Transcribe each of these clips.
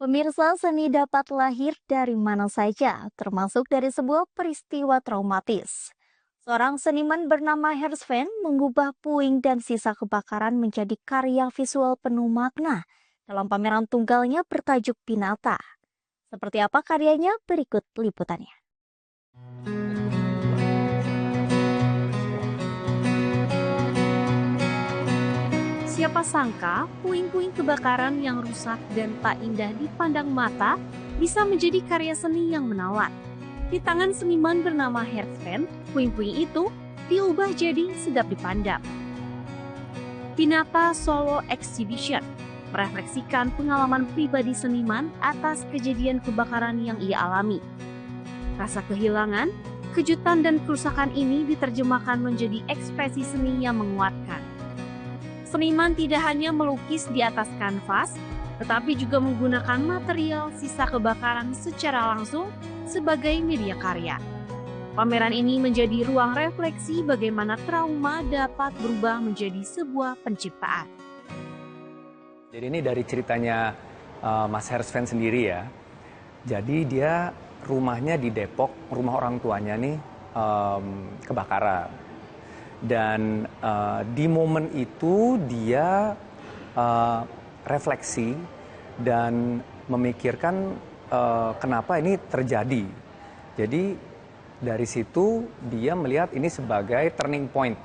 Pemirsa, seni dapat lahir dari mana saja, termasuk dari sebuah peristiwa traumatis. Seorang seniman bernama Hersven mengubah puing dan sisa kebakaran menjadi karya visual penuh makna dalam pameran tunggalnya bertajuk Pinata. Seperti apa karyanya? Berikut liputannya. Siapa sangka puing-puing kebakaran yang rusak dan tak indah dipandang mata bisa menjadi karya seni yang menawan. Di tangan seniman bernama Hersven, puing-puing itu diubah jadi sedap dipandang. Pinata Solo Exhibition merefleksikan pengalaman pribadi seniman atas kejadian kebakaran yang ia alami. Rasa kehilangan, kejutan dan kerusakan ini diterjemahkan menjadi ekspresi seni yang menguatkan. Seniman tidak hanya melukis di atas kanvas, tetapi juga menggunakan material sisa kebakaran secara langsung sebagai media karya. Pameran ini menjadi ruang refleksi bagaimana trauma dapat berubah menjadi sebuah penciptaan. Jadi ini dari ceritanya Mas Hersven sendiri ya. Jadi dia rumahnya di Depok, rumah orang tuanya nih kebakaran. Dan di momen itu dia refleksi dan memikirkan kenapa ini terjadi. Jadi dari situ dia melihat ini sebagai turning point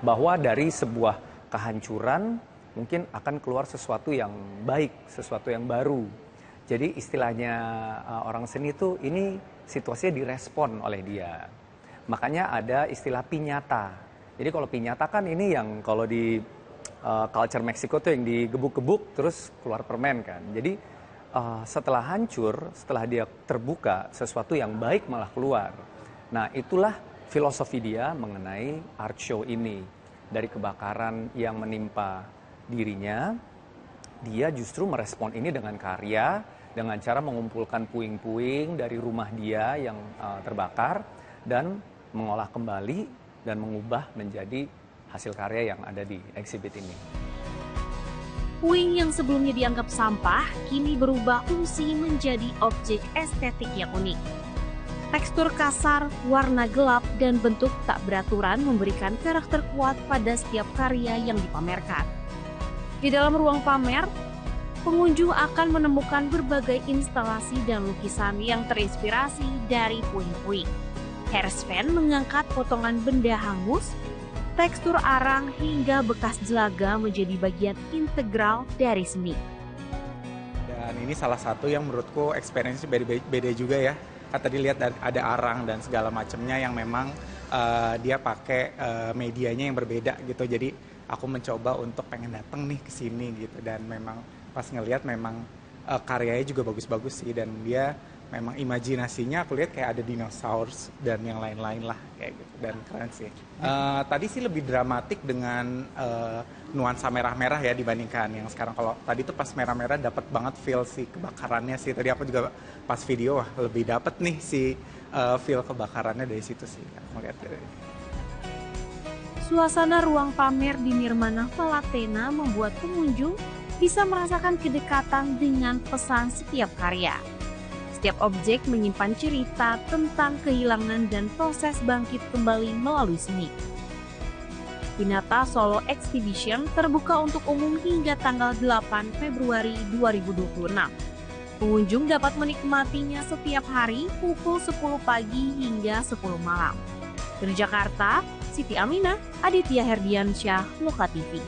bahwa dari sebuah kehancuran mungkin akan keluar sesuatu yang baik, sesuatu yang baru. Jadi istilahnya orang seni itu ini situasinya direspon oleh dia. Makanya ada istilah piñata. Jadi kalau piñata kan ini yang kalau di culture Meksiko tuh yang digebuk-gebuk terus keluar permen kan. Jadi setelah hancur, setelah dia terbuka, sesuatu yang baik malah keluar. Nah itulah filosofi dia mengenai art show ini. Dari kebakaran yang menimpa dirinya, dia justru merespon ini dengan karya, dengan cara mengumpulkan puing-puing dari rumah dia yang terbakar, dan mengolah kembali dan mengubah menjadi hasil karya yang ada di exhibit ini. Puing yang sebelumnya dianggap sampah, kini berubah fungsi menjadi objek estetik yang unik. Tekstur kasar, warna gelap, dan bentuk tak beraturan memberikan karakter kuat pada setiap karya yang dipamerkan. Di dalam ruang pamer, pengunjung akan menemukan berbagai instalasi dan lukisan yang terinspirasi dari puing-puing. Hersven mengangkat potongan benda hangus, tekstur arang hingga bekas jelaga menjadi bagian integral dari seni. Dan ini salah satu yang menurutku experience beda juga ya. Kan tadi lihat ada arang dan segala macamnya yang memang dia pakai medianya yang berbeda gitu. Jadi aku mencoba untuk pengen datang nih ke sini gitu, dan memang pas ngelihat memang karyanya juga bagus-bagus sih, dan dia memang imajinasinya aku lihat kayak ada dinosaurus dan yang lain-lain lah kayak gitu, dan keren sih. Tadi sih lebih dramatik dengan nuansa merah-merah ya dibandingkan yang sekarang. Kalau tadi tuh pas merah-merah dapat banget feel si kebakarannya sih. Tadi aku juga pas video wah lebih dapat nih si feel kebakarannya dari situ sih aku lihat. Suasana ruang pamer di Nirmana Palatena membuat pengunjung bisa merasakan kedekatan dengan pesan setiap karya. Setiap objek menyimpan cerita tentang kehilangan dan proses bangkit kembali melalui seni. Pinata Solo Exhibition terbuka untuk umum hingga tanggal 8 Februari 2026. Pengunjung dapat menikmatinya setiap hari pukul 10 pagi hingga 10 malam. Dari Jakarta, Siti Aminah, Aditya Herdiansyah, Loka TV.